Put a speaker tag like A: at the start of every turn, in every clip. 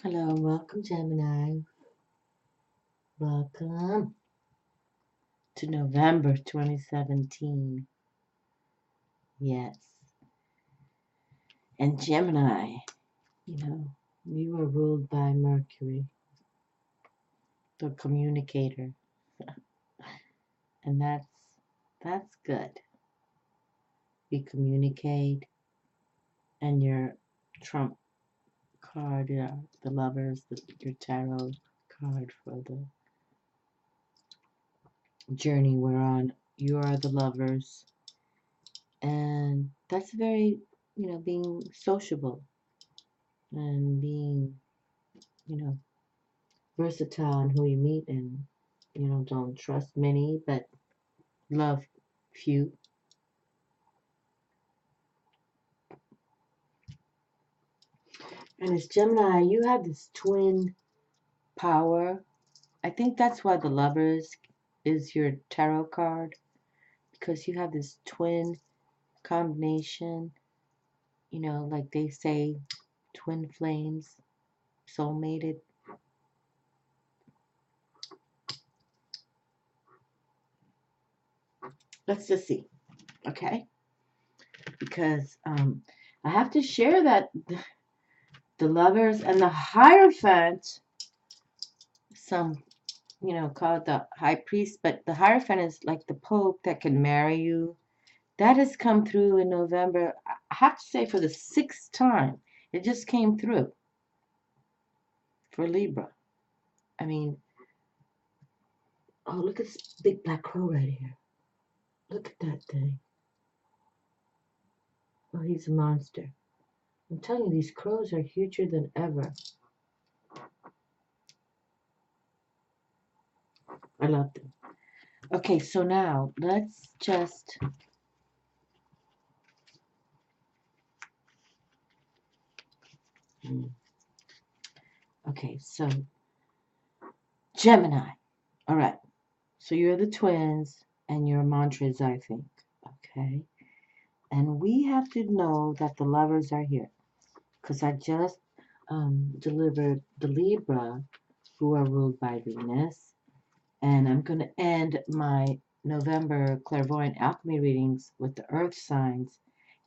A: Hello, welcome Gemini. Welcome to November 2017. Yes. And Gemini, you are ruled by Mercury, the communicator. And that's good. You communicate, and your trump card, the lovers, your tarot card for the journey we're on. You are the lovers. And that's very, being sociable and being, versatile in who you meet, and, don't trust many, but love few. And as Gemini, you have this twin power. I think that's why the lovers is your tarot card, because you have this twin combination, like they say, twin flames, soulmated. Let's just see, okay? Because I have to share that the lovers and the Hierophant, some, call it the high priest, but the Hierophant is like the Pope that can marry you. That has come through in November, I have to say, for the 6th time. It just came through for Libra. I mean, oh, look at this big black crow right here. Look at that thing. Oh, he's a monster. I'm telling you, these crows are huger than ever. I love them. Okay, so now let's just okay, so Gemini. All right. So you're the twins and your mantras, I think. Okay. And we have to know that the lovers are here, because I just delivered the Libra, who are ruled by Venus. And I'm going to end my November Clairvoyant Alchemy readings with the earth signs.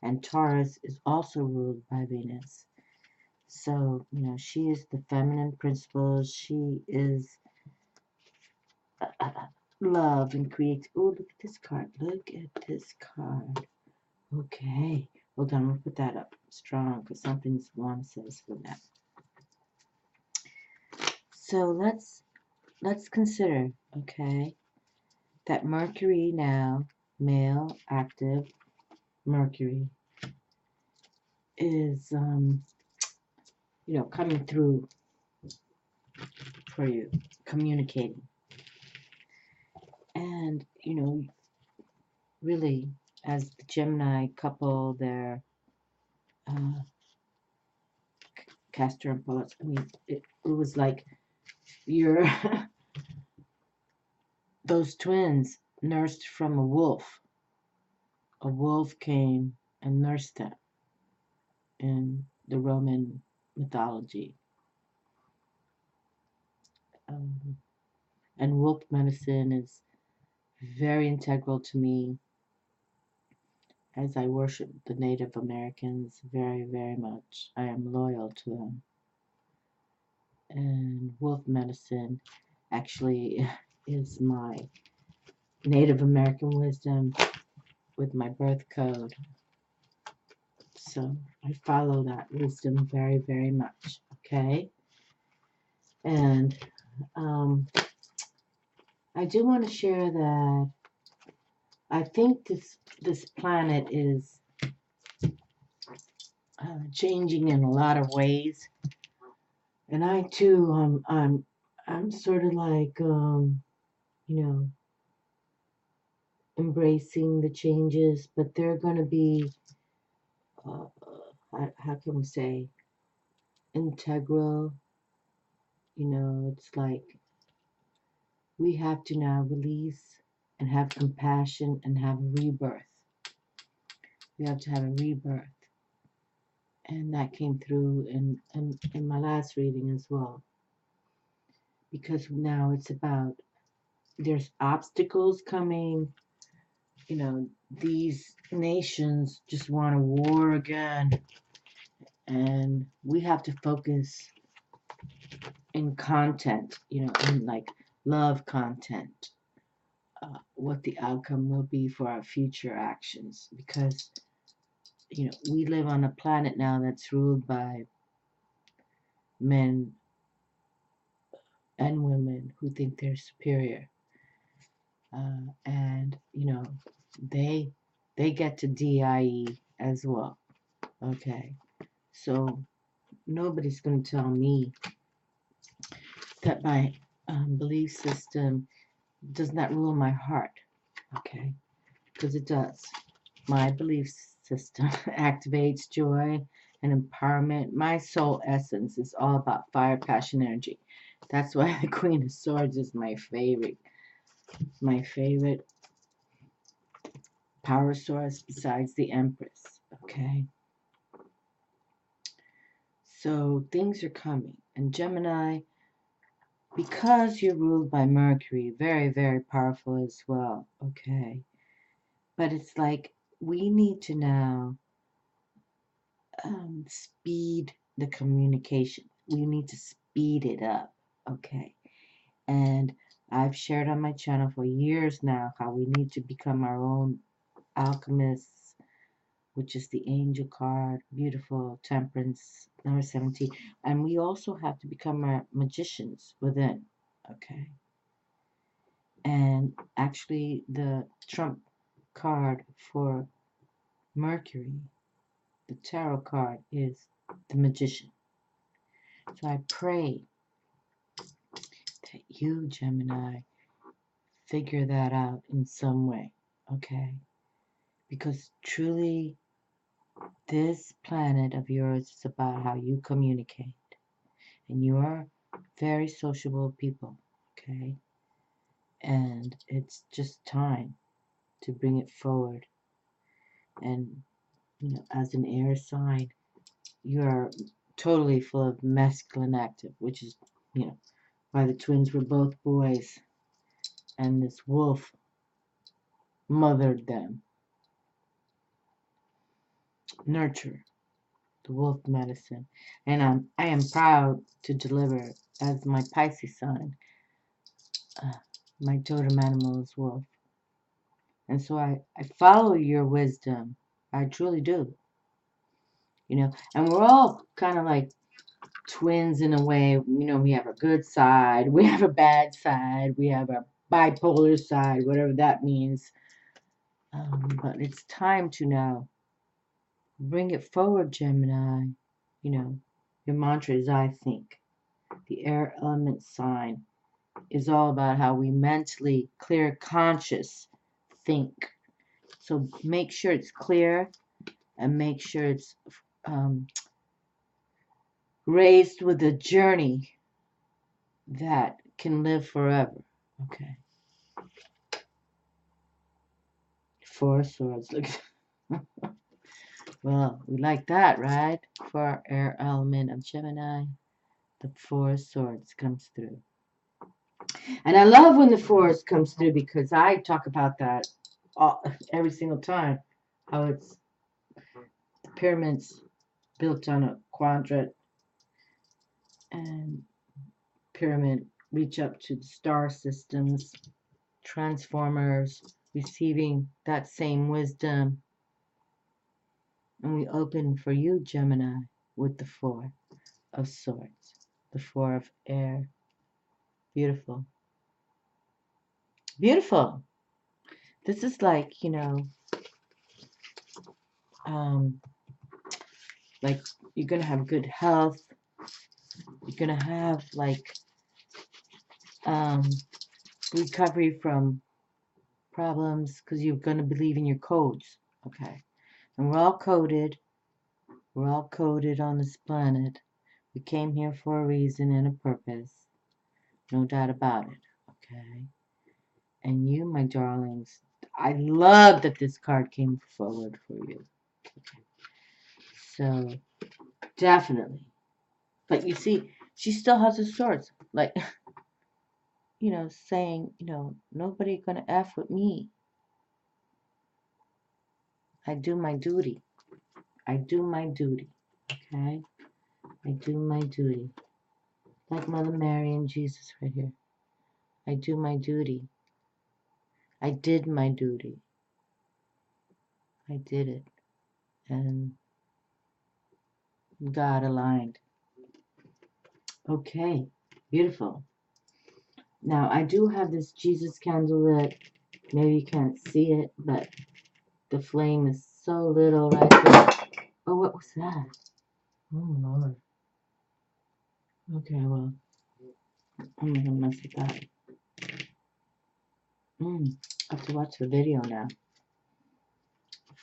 A: And Taurus is also ruled by Venus. So, she is the feminine principles. She is love and creates. Oh, look at this card. Look at this card. Okay. Hold on. We'll put that up strong, because something's one says for that. So let's consider, okay, that Mercury now, male, active Mercury, is coming through for you, communicating. And, really, as the Gemini couple, they're Castor and Pollux. I mean, it was like you're those twins nursed from a wolf. A wolf came and nursed them in the Roman mythology. And wolf medicine is very integral to me, as I worship the Native Americans very, very much. I am loyal to them. And wolf medicine actually is my Native American wisdom with my birth code. So I follow that wisdom very, very much. Okay. And I do want to share that I think this planet is changing in a lot of ways, and I too I'm sort of like embracing the changes, but they're going to be how can we say, integral. It's like we have to now release and have compassion and have a rebirth. We have to have a rebirth. And that came through in my last reading as well. Because now it's about, there's obstacles coming. You know, these nations just want a war again. And we have to focus in content, you know, in like love content. What the outcome will be for our future actions. Because, you know, we live on a planet now that's ruled by men and women who think they're superior. And, you know, they get to DIE as well. Okay. So nobody's going to tell me that my belief system does not rule my heart. Okay. Because it does. My belief system activates joy and empowerment. My soul essence is all about fire, passion, energy. That's why the Queen of Swords is my favorite. My favorite power source besides the Empress. Okay. So things are coming. And Gemini, because you're ruled by Mercury, very, very powerful as well. Okay. But it's like we need to now speed the communication. We need to speed it up. Okay. And I've shared on my channel for years now how we need to become our own alchemists, which is the angel card, beautiful, temperance, number 17. And we also have to become our magicians within. Okay. And actually the trump card for Mercury, the tarot card, is the magician. So I pray that you, Gemini, figure that out in some way, okay? Because truly, this planet of yours is about how you communicate. And you are very sociable people, okay? And it's just time to bring it forward. And, you know, as an air sign, you are totally full of masculine active, which is, you know, why the twins were both boys. And this wolf mothered them. Nurture, the wolf medicine. And I am proud to deliver, as my Pisces sign, my totem animal is wolf. And so I follow your wisdom. I truly do. You know, and we're all kind of like twins in a way. You know, we have a good side, we have a bad side, we have a bipolar side, whatever that means. But it's time to now bring it forward, Gemini. You know, your mantra is I think. The air element sign is all about how we mentally clear, conscious think. So make sure it's clear and make sure it's raised with a journey that can live forever. Okay. Four swords. Look. Well, we like that, right? For our air element of Gemini, the four swords comes through. And I love when the forest comes through because I talk about that every single time. How it's the pyramids built on a quadrant and pyramid reach up to the star systems, transformers receiving that same wisdom. And we open for you, Gemini, with the Four of Swords, the Four of Air. Beautiful. Beautiful. This is like, you know, like you're going to have good health. You're going to have like recovery from problems because you're going to believe in your codes. Okay. And we're all coded. We're all coded on this planet. We came here for a reason and a purpose. No doubt about it. Okay. And you, my darlings, I love that this card came forward for you. Okay. So, Definitely. But you see, she still has her swords. Like, you know, saying, you know, nobody gonna F with me. I do my duty. I do my duty. Okay? I do my duty. Like Mother Mary and Jesus right here. I do my duty. I did my duty. I did it. And God aligned. Okay. Beautiful. Now, I do have this Jesus candle lit. Maybe you can't see it, but the flame is so little right there. Oh, what was that? Oh, Lord. Okay, well, I'm not going to mess with that. I have to watch the video now.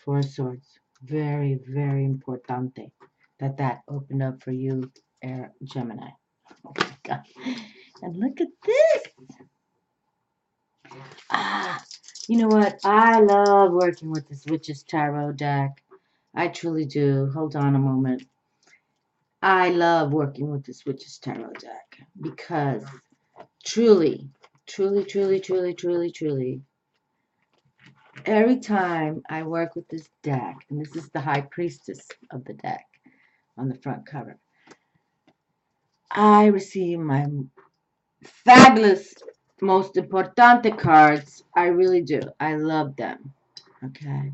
A: Four Swords. Very, very importante that opened up for you, Air Gemini. Oh, my God. And look at this. You know what? I love working with this Witch's Tarot deck. I truly do. Hold on a moment. I love working with this Witch's Tarot deck because truly, every time I work with this deck, and this is the High Priestess of the deck on the front cover, I receive my fabulous, most importante cards. I really do. I love them. Okay.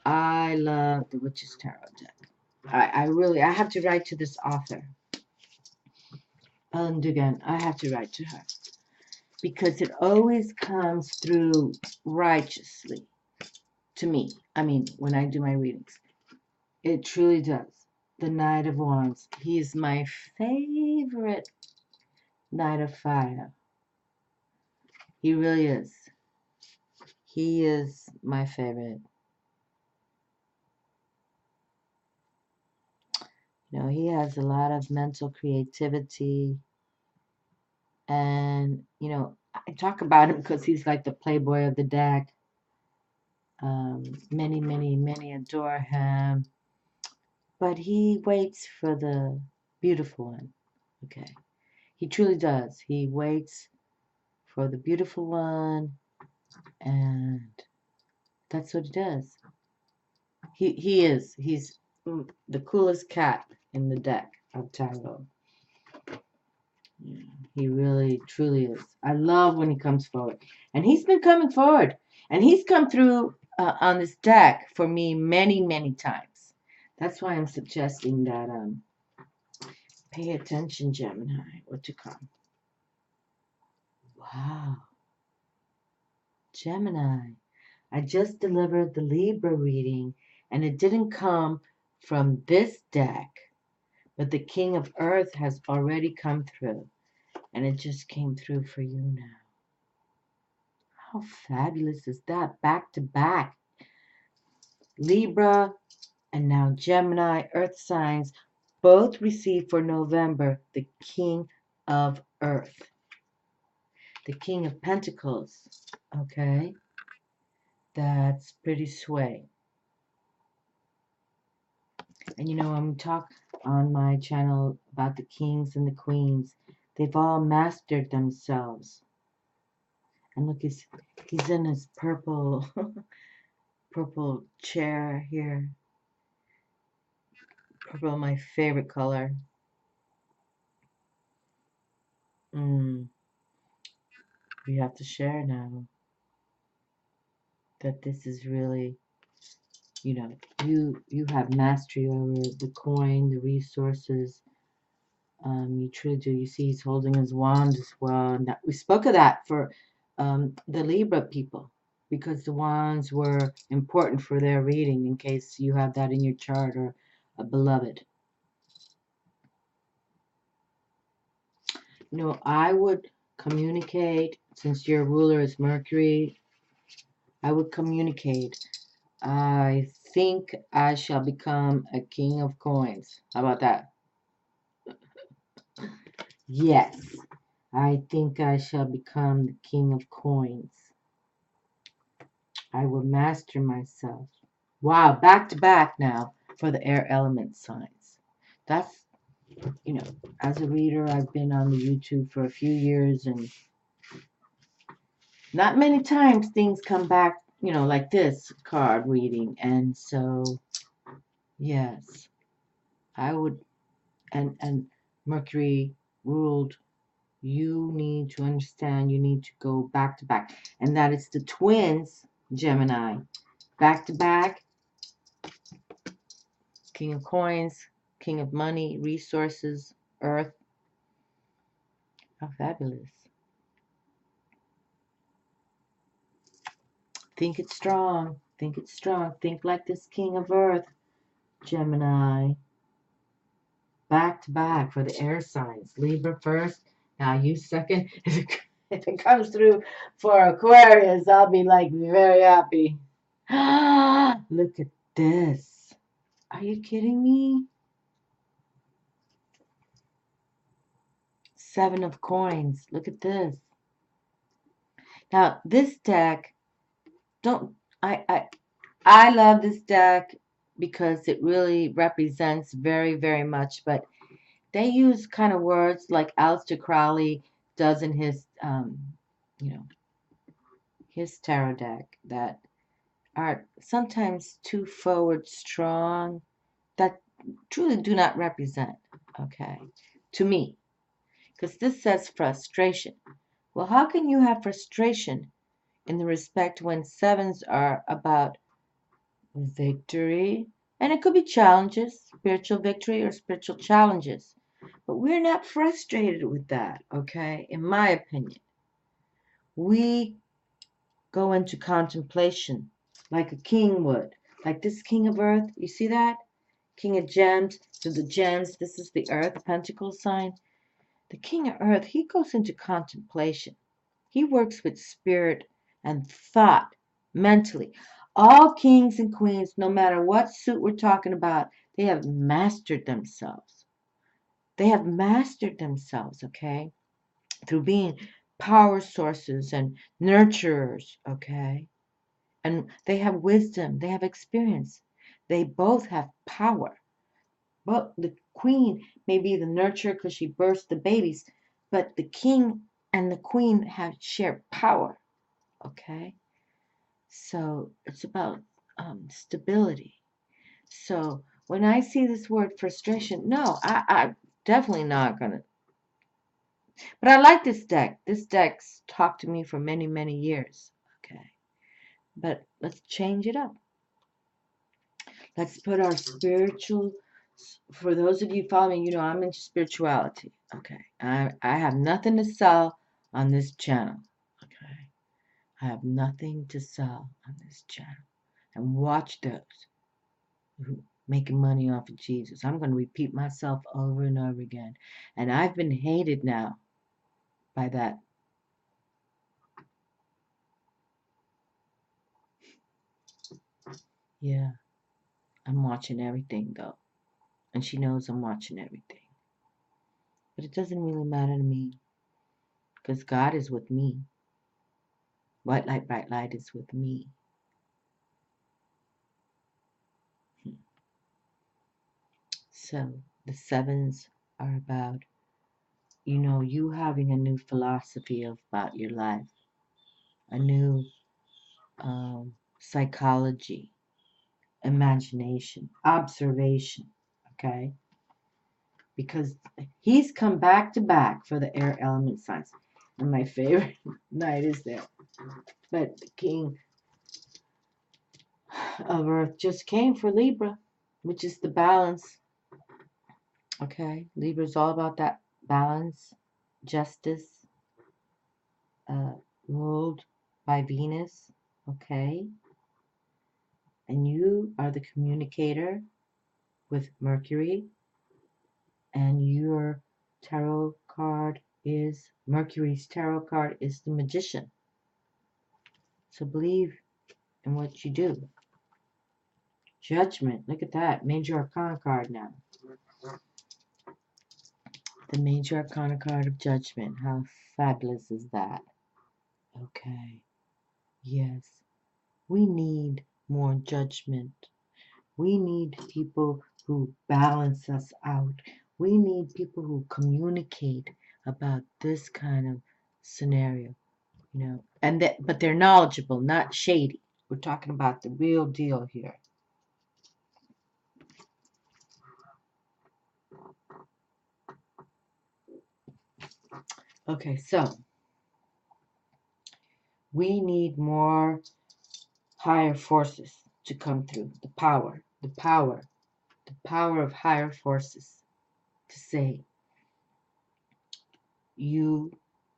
A: I love the Witch's Tarot deck. I have to write to this author. And again, I have to write to her. Because it always comes through righteously to me. I mean, when I do my readings. It truly does. The Knight of Wands. He is my favorite Knight of Fire. He really is. He is my favorite. You know, he has a lot of mental creativity. And, you know, I talk about him because he's like the playboy of the deck. Many adore him. But he waits for the beautiful one. Okay. He truly does. He waits for the beautiful one. And that's what he does. He is. He's the coolest cat in the deck of tarot. Yeah, he really, truly is. I love when he comes forward. And he's been coming forward. And he's come through on this deck for me many times. That's why I'm suggesting that pay attention, Gemini. What to come? Wow. Gemini. I just delivered the Libra reading, and it didn't come from this deck, but the King of Earth has already come through, and it just came through for you now. How fabulous is that? Back to back. Libra and now Gemini, Earth signs, both receive for November the King of Earth. The King of Pentacles. Okay? That's pretty sway. And you know, I'm talking on my channel about the kings and the queens. They've all mastered themselves. And look, he's in his purple purple chair here. Purple, my favorite color. We have to share now that this is really, you know, you have mastery over the coin, the resources. You truly do. You see he's holding his wand as well. And we spoke of that for the Libra people, because the wands were important for their reading in case you have that in your chart or a beloved. You know, I would communicate, since your ruler is Mercury, I would communicate. I think I shall become a king of coins. How about that? Yes, I think I shall become the king of coins. I will master myself. Wow, back to back now for the air element signs. That's, you know, as a reader, I've been on the YouTube for a few years, and not many times things come back, you know, like this card reading. And so, yes, I would, and Mercury ruled, you need to understand, you need to go back to back. And that is the twins, Gemini. Back to back, King of Coins, King of Money, Resources, Earth. How fabulous. Think it strong. Think it strong. Think like this King of Earth, Gemini. Back to back for the air signs. Libra first. Now you second. If it comes through for Aquarius, I'll be like very happy. Look at this. Are you kidding me? Seven of Coins. Look at this. Now this deck, don't I love this deck because it really represents very, very much, but they use kind of words like Aleister Crowley does in his you know, his tarot deck that are sometimes too forward strong, that truly do not represent, okay, to me. Because this says frustration. Well, how can you have frustration in the respect when sevens are about victory? And it could be challenges, spiritual victory or spiritual challenges. But we're not frustrated with that, okay? In my opinion, we go into contemplation like a king would. Like this King of Earth, you see that? King of Gems. So the gems, this is the Earth Pentacle sign. The King of Earth, he goes into contemplation. He works with spirit and thought mentally. All kings and queens, no matter what suit we're talking about, they have mastered themselves. They have mastered themselves, okay? Through being power sources and nurturers, okay? And they have wisdom, they have experience. They both have power. But the queen may be the nurturer because she births the babies, but the king and the queen have shared power, okay? So it's about stability. So when I see this word frustration, no, I'm definitely not going to. But I like this deck. This deck's talked to me for many, many years, okay? But let's change it up. Let's put our spiritual, for those of you following, you know I'm into spirituality, okay? I have nothing to sell on this channel, okay? I have nothing to sell on this channel. And watch those who making money off of Jesus. I'm going to repeat myself over and over again. And I've been hated now by that. Yeah, I'm watching everything though. And she knows I'm watching everything. But it doesn't really matter to me because God is with me. White light, bright light is with me. So the sevens are about, you know, you having a new philosophy about your life, a new psychology, imagination, observation, okay? Because he's come back to back for the air element signs. And my favorite night is there. But the King of Earth just came for Libra, which is the balance. Okay, Libra is all about that balance, justice, ruled by Venus. Okay, and you are the communicator with Mercury, and your tarot card is Mercury's tarot card is the Magician. So believe in what you do. Judgment. Look at that. Major Arcana card now. The Major Arcana card of Judgment. How fabulous is that? Okay. Yes. We need more judgment. We need people who balance us out. We need people who communicate about this kind of scenario, you know, and that, but they're knowledgeable, not shady. We're talking about the real deal here. Okay, so we need more higher forces to come through. The power of higher forces to say, you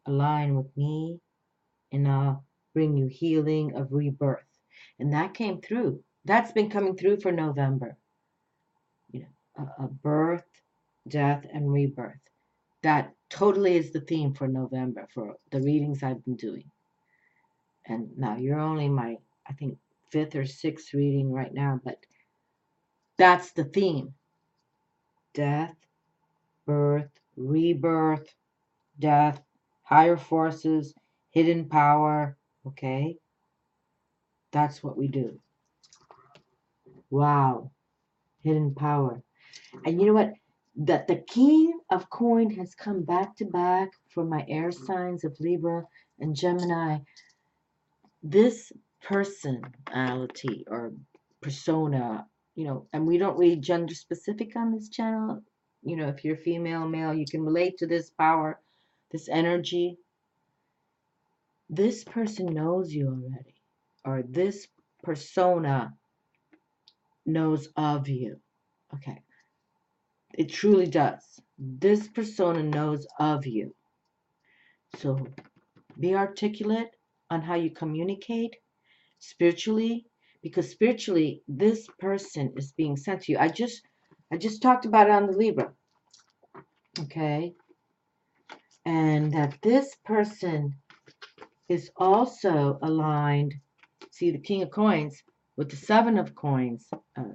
A: align with me and I'll bring you healing of rebirth. And that came through. That's been coming through for November. You know, a birth, death, and rebirth. That totally is the theme for November for the readings I've been doing. And now you're only my, I think, 5th or 6th reading right now, but that's the theme. Death, birth, rebirth, death, higher forces, hidden power, okay? That's what we do. Wow, hidden power. And you know what? That the King of Coin has come back to back for my air signs of Libra and Gemini. This personality or persona, you know, and we don't read gender specific on this channel. You know, if you're female, male, you can relate to this power, this energy. This person knows you already, or this persona knows of you. Okay. It truly does. This persona knows of you. So be articulate on how you communicate spiritually, because spiritually this person is being sent to you. I just talked about it on the Libra. Okay? And that this person is also aligned, see the King of Coins with the 7 of Coins,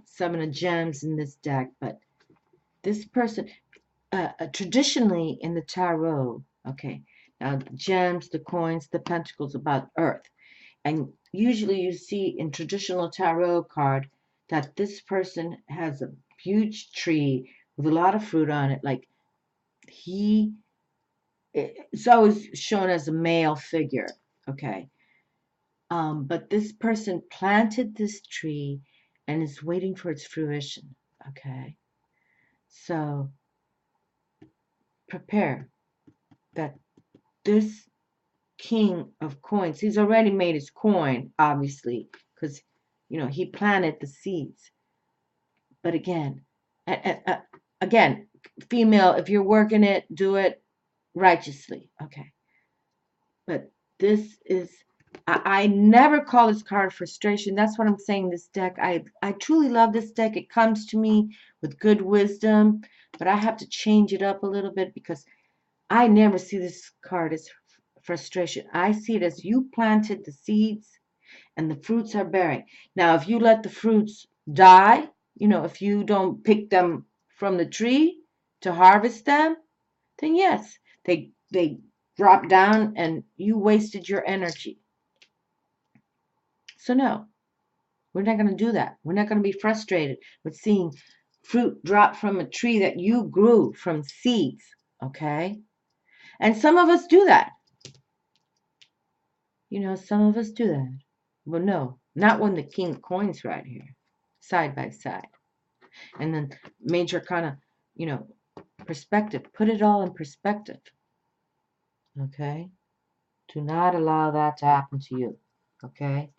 A: 7 of Gems in this deck, but this person, traditionally in the tarot, okay, now the gems, the coins, the pentacles about earth. And usually you see in traditional tarot card that this person has a huge tree with a lot of fruit on it. Like it's always shown as a male figure, okay. But this person planted this tree and is waiting for its fruition, okay. So prepare that this King of Coins, he's already made his coin, obviously, because, you know, he planted the seeds. But again, again, female, if you're working it, do it righteously, okay. But this is, I never call this card frustration. That's what I'm saying. This deck, I truly love this deck. It comes to me with good wisdom, but I have to change it up a little bit because I never see this card as frustration. I see it as you planted the seeds and the fruits are bearing. Now, if you let the fruits die, you know, if you don't pick them from the tree to harvest them, then yes, they drop down and you wasted your energy. So no, we're not going to do that. We're not going to be frustrated with seeing fruit drop from a tree that you grew from seeds, okay? And some of us do that. You know, some of us do that. But no, not when the King of Coins right here, side by side. And then Major Arcana, you know, perspective. Put it all in perspective. Okay? Do not allow that to happen to you. Okay?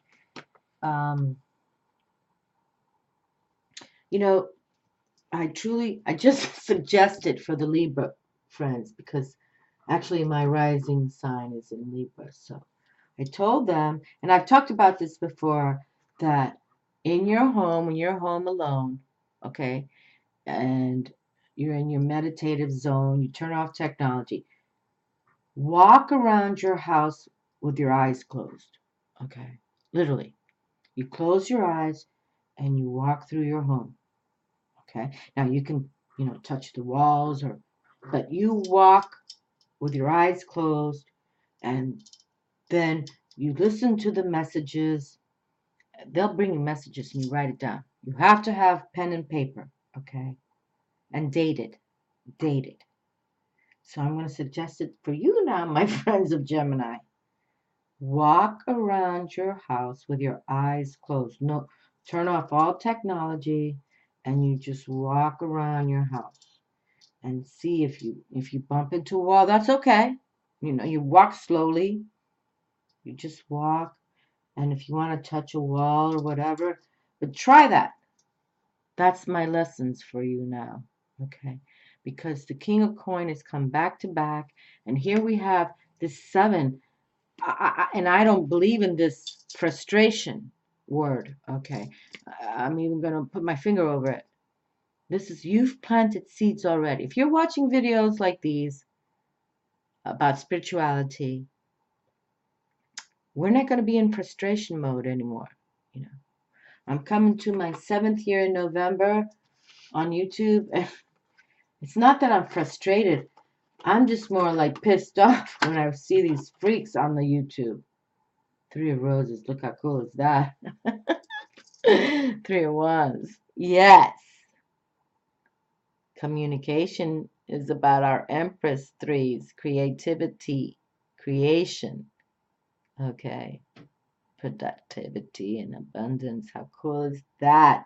A: You know, I just suggested for the Libra friends, because actually my rising sign is in Libra. So I told them, and I've talked about this before, that in your home, when you're home alone, okay, and you're in your meditative zone, you turn off technology, walk around your house with your eyes closed, okay, literally. You close your eyes and you walk through your home, okay. Now you can, you know, touch the walls, but you walk with your eyes closed, and then you listen to the messages. They'll bring you messages and you write it down. You have to have pen and paper, okay? And dated. Dated. So I'm going to suggest it for you now, my friends of Gemini. Walk around your house with your eyes closed. No, turn off all technology and you just walk around your house and see if you bump into a wall, that's okay. You know, you walk slowly. You just walk, and if you want to touch a wall or whatever, but try that. That's my lessons for you now, okay? Because the King of Coin has come back to back, and here we have this 7. And I don't believe in this frustration word, okay? I'm even going to put my finger over it. This is, you've planted seeds already. If you're watching videos like these about spirituality, we're not going to be in frustration mode anymore, you know. I'm coming to my 7th year in November on YouTube. It's not that I'm frustrated. I'm just more like pissed off when I see these freaks on the YouTube. 3 of Roses. Look how cool is that. 3 of Wands. Yes. Communication is about our Empress 3s. Creativity. Creation. Okay. Productivity and abundance. How cool is that?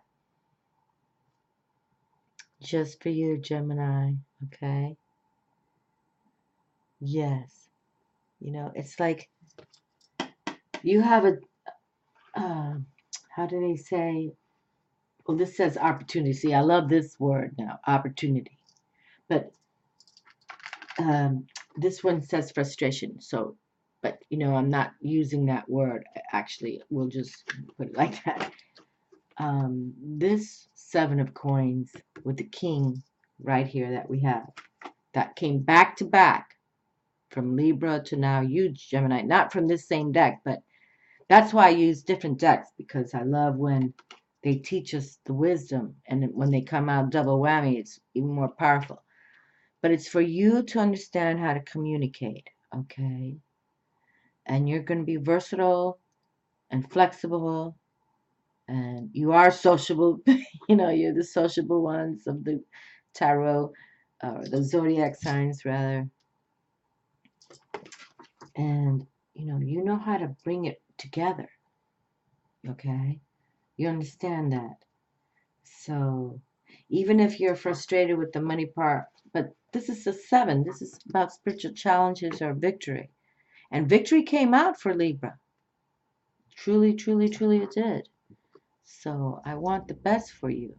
A: Just for you, Gemini. Okay. Yes. You know, it's like you have a, how do they say? Well, this says opportunity. See, I love this word now, opportunity. But this one says frustration. So, but, you know, I'm not using that word. Actually, we'll just put it like that. This 7 of coins with the king right here that we have, that came back to back from Libra to now you, Gemini. Not from this same deck, but that's why I use different decks, because I love when they teach us the wisdom, and when they come out double whammy, it's even more powerful. But it's for you to understand how to communicate, okay? And you're going to be versatile and flexible, and you are sociable. You know, you're the sociable ones of the tarot, or the zodiac signs, rather. And, you know how to bring it together, okay? You understand that. So even if you're frustrated with the money part, but this is a 7. This is about spiritual challenges or victory. And victory came out for Libra. Truly, truly, truly it did. So I want the best for you.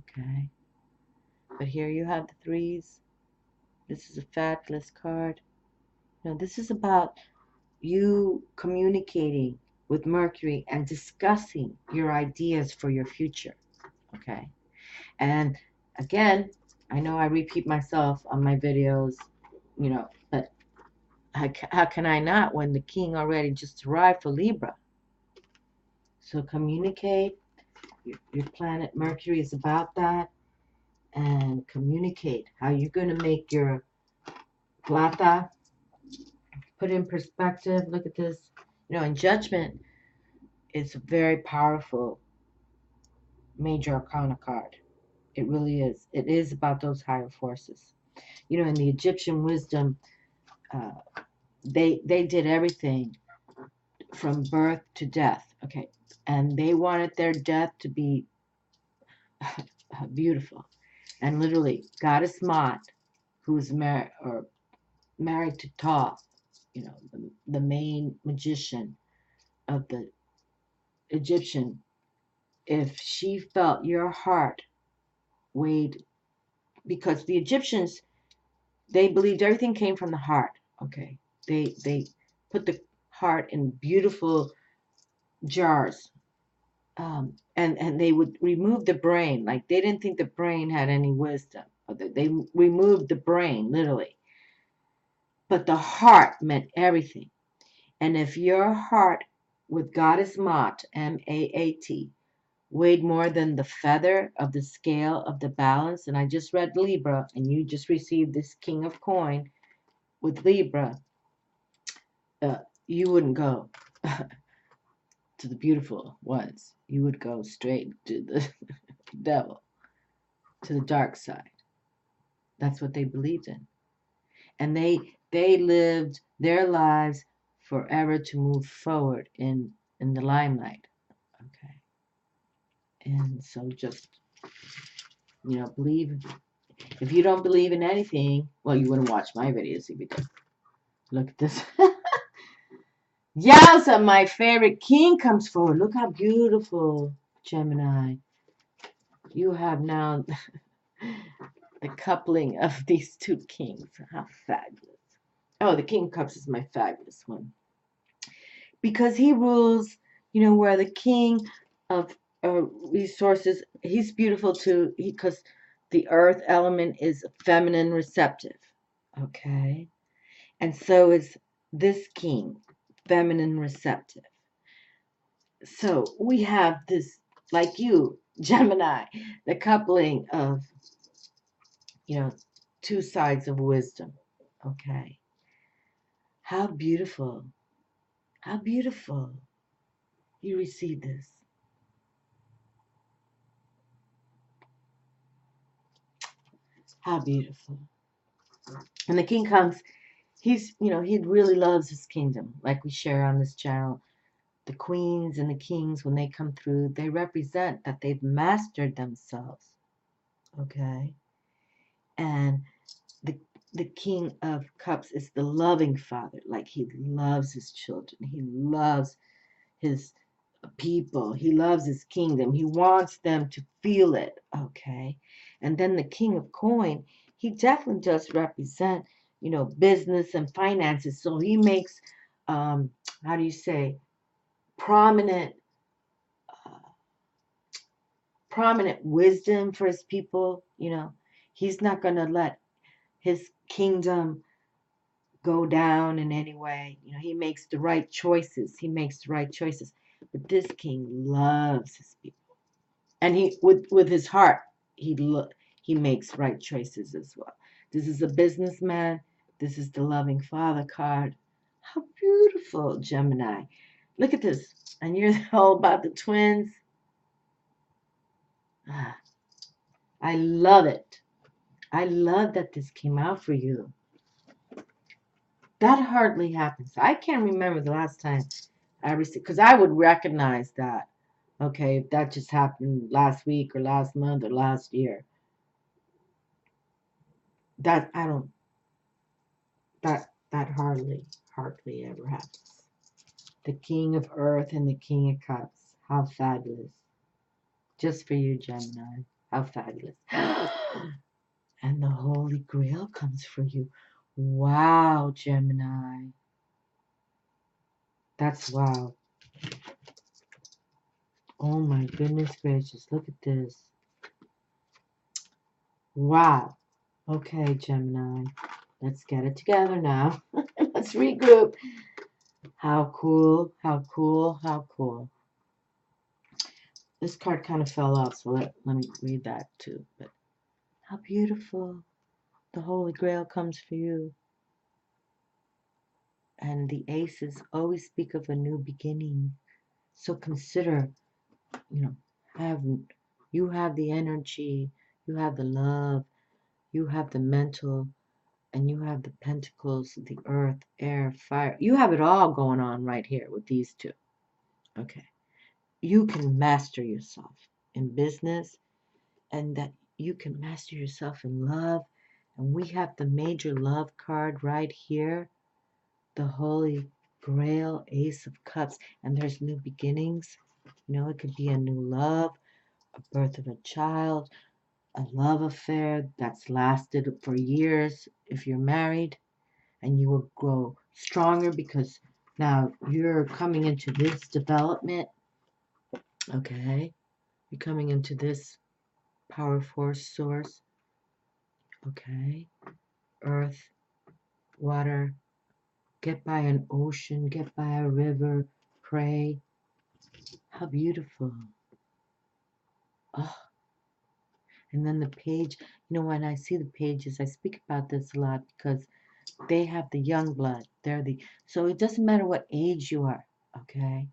A: Okay. But here you have the 3s. This is a fabulous card. This is about you communicating with Mercury and discussing your ideas for your future. Okay. And again, I know I repeat myself on my videos, but how can I not when the king already just arrived for Libra? So communicate. Your planet Mercury is about that. And communicate how you're going to make your plata, put in perspective. Look at this. And judgment is a very powerful Major Arcana card. It really is. It is about those higher forces. In the Egyptian wisdom, they did everything from birth to death. Okay. And they wanted their death to be beautiful. And literally, Goddess Mot, who's married to Thoth, the main magician of the Egyptian, if she felt your heart weighed, because the Egyptians, they believed everything came from the heart. Okay. They put the heart in beautiful jars. And they would remove the brain. Like, they didn't think the brain had any wisdom. They removed the brain, literally. But the heart meant everything. And if your heart with Goddess Maat, M-A-A-T, weighed more than the feather of the scale of the balance, and I just read Libra, and you just received this King of Coin with Libra, you wouldn't go to the beautiful ones. You would go straight to the devil. to the dark side. That's what they believed in. And they lived their lives forever to move forward in the limelight. Okay. And so just, believe. If you don't believe in anything, well, you wouldn't watch my videos if you did. Look at this. Yes, and my favorite king comes forward. Look how beautiful, Gemini. You have now the coupling of these two kings. How fabulous. Oh, the King of Cups is my fabulous one. Because he rules, where the king of resources, he's beautiful too, because the earth element is feminine receptive. Okay. And so is this king, feminine receptive. So we have this, like you, Gemini, the coupling of, two sides of wisdom. Okay. How beautiful. How beautiful you receive this. How beautiful. And the king comes, he really loves his kingdom, like we share on this channel. The queens and the kings, when they come through, they represent that they've mastered themselves. Okay? And the King of Cups is the loving father. Like he loves his children. He loves his people. He loves his kingdom. He wants them to feel it. Okay? And then the King of Coin, he definitely does represent, business and finances. So he makes, how do you say, prominent wisdom for his people. He's not going to let his kingdom go down in any way. He makes the right choices. But this king loves his people, and he with his heart he makes right choices as well. This is a businessman. This is the loving father card. How beautiful, Gemini. Look at this. And you're all about the twins. Ah, I love it. I love that this came out for you. That hardly happens. I can't remember the last time I received, because I would recognize that. Okay, if that just happened last week or last month or last year. That I don't. That hardly ever happens. The King of Earth and the King of Cups. How fabulous! Just for you, Gemini. How fabulous! And the Holy Grail comes for you. Wow, Gemini. That's wow. Oh my goodness gracious. Look at this. Wow. Okay, Gemini. Let's get it together now. Let's regroup. How cool. How cool. How cool. This card kind of fell off, so let me read that too. But how beautiful. The Holy Grail comes for you. And the aces always speak of a new beginning. So consider, you have the energy, you have the love, you have the mental, and you have the pentacles, the earth, air, fire. You have it all going on right here with these two. Okay. You can master yourself in business, and that you can master yourself in love. And we have the major love card right here, the Holy Grail, Ace of Cups, and there's new beginnings. It could be a new love, a birth of a child, a love affair that's lasted for years if you're married, and you will grow stronger because now you're coming into this development. Okay, you're coming into this power force source. Okay, earth, water, get by an ocean, get by a river, pray. How beautiful. Oh, and then the page, when I see the pages, I speak about this a lot because they have the young blood. So it doesn't matter what age you are, okay?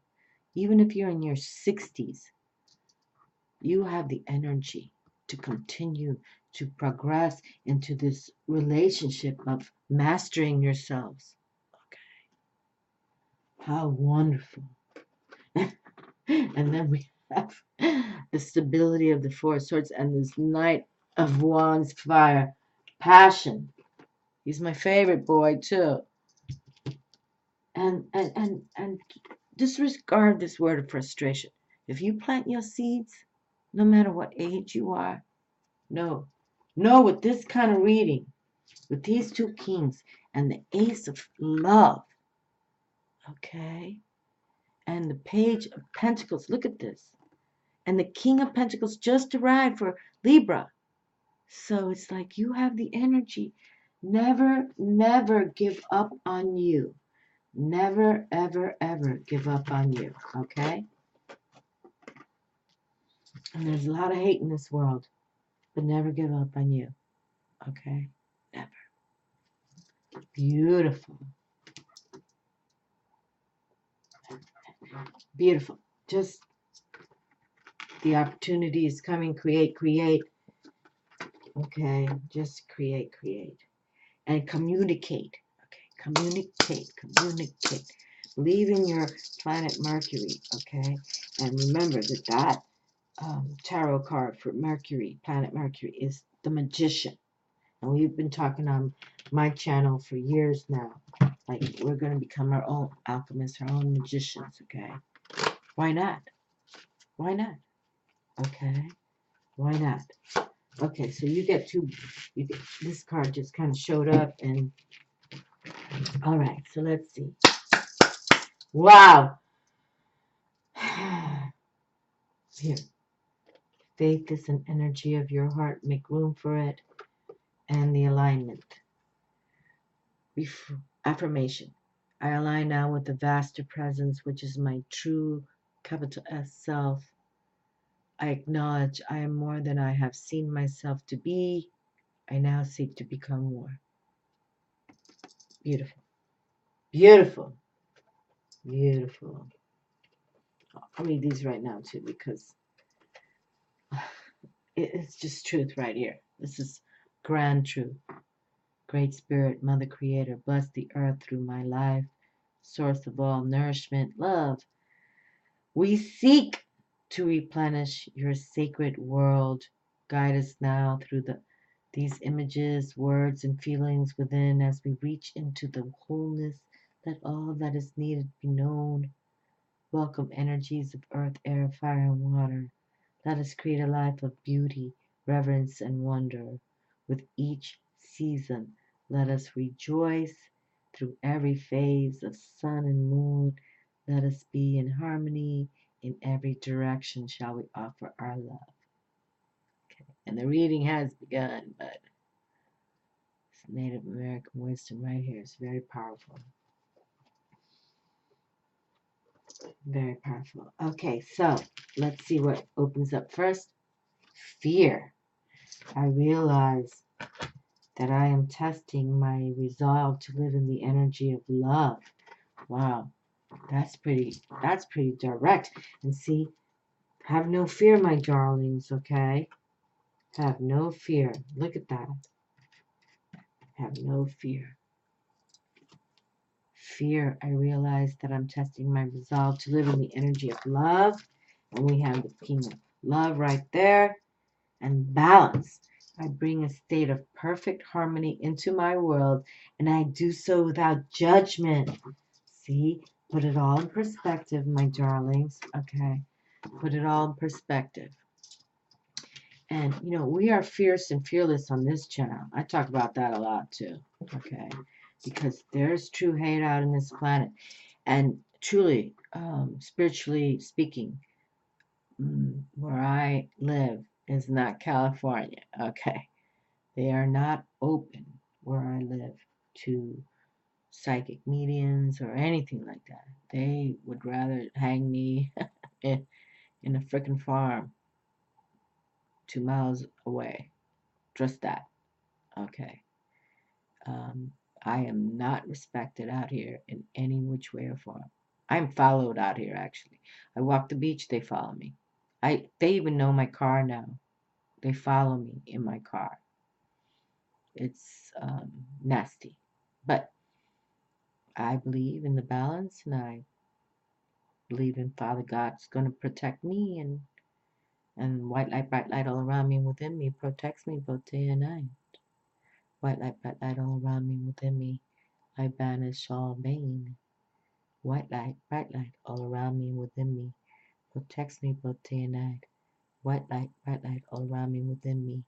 A: Even if you're in your 60s, you have the energy. to continue to progress into this relationship of mastering yourselves. Okay. How wonderful. And then we have the stability of the Four of Swords and this Knight of Wands fire. Passion. He's my favorite boy too. And disregard this word of frustration. If you plant your seeds, no matter what age you are, no, with this kind of reading, with these two kings and the Ace of Love, okay, and the Page of Pentacles, look at this, and the King of Pentacles just arrived for Libra. So it's like you have the energy. Never, never give up on you. Never, ever, ever give up on you, okay? And there's a lot of hate in this world, but never give up on you, okay? Never. Beautiful. Beautiful. Just the opportunity is coming. Create. Okay? Just create. And communicate. Okay? Communicate. Believe in your planet Mercury, okay? And remember that tarot card for Mercury, planet Mercury, is the Magician. And we've been talking on my channel for years now. Like, we're going to become our own alchemists, our own magicians, okay? Why not? Why not? Okay? Why not? Okay, so you get this card just kind of showed up, and all right, so let's see. Wow. Here. Faith is an energy of your heart. Make room for it. And the alignment. Affirmation. I align now with the vaster presence, which is my true capital S self. I acknowledge I am more than I have seen myself to be. I now seek to become more. Beautiful. Beautiful. Beautiful. I'll read these right now too, because it's just truth right here. This is grand truth. Great Spirit, Mother Creator, bless the earth through my life, source of all nourishment, love. We seek to replenish your sacred world. Guide us now through these images, words, and feelings within as we reach into the wholeness. Let all that is needed be known. Welcome energies of earth, air, fire, and water. Let us create a life of beauty, reverence, and wonder. With each season, let us rejoice through every phase of sun and moon. Let us be in harmony in every direction. Shall we offer our love? Okay. And the reading has begun, but this Native American wisdom right here is very powerful. Very powerful. Okay, so let's see what opens up first. Fear. I realize that I am testing my resolve to live in the energy of love. Wow, that's pretty direct. And see, have no fear, my darlings, okay? Have no fear. Look at that. Have no fear. Fear, I realize that I'm testing my resolve to live in the energy of love. And we have the King of Love right there. And balance. I bring a state of perfect harmony into my world, and I do so without judgment. See? Put it all in perspective, my darlings. Okay? Put it all in perspective. And, you know, we are fierce and fearless on this channel. I talk about that a lot, too. Okay? Because there's true hate out in this planet. And truly, spiritually speaking, where I live is not California, okay? They are not open where I live to psychic mediums or anything like that. They would rather hang me in a frickin' farm 2 miles away. Just that, okay? I am not respected out here in any which way or form. I'm followed out here, actually. I walk the beach, they follow me. They even know my car now. They follow me in my car. It's nasty. But I believe in the balance, and I believe in Father God's going to protect me, and white light, bright light all around me and within me protects me both day and night. White light, bright light all around me and within me, I banish all bane. White light, bright light all around me and within me protects me both day and night. White light, bright light all around me and within me,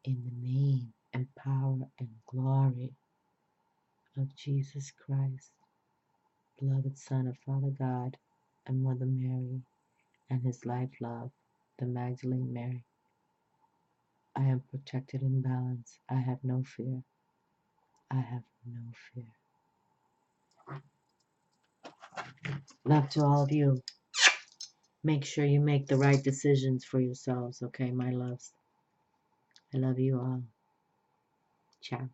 A: in the name and power and glory of Jesus Christ, beloved Son of Father God and Mother Mary, and his life love, the Magdalene Mary. I am protected in balance. I have no fear. I have no fear. Love to all of you. Make sure you make the right decisions for yourselves, okay, my loves? I love you all. Ciao.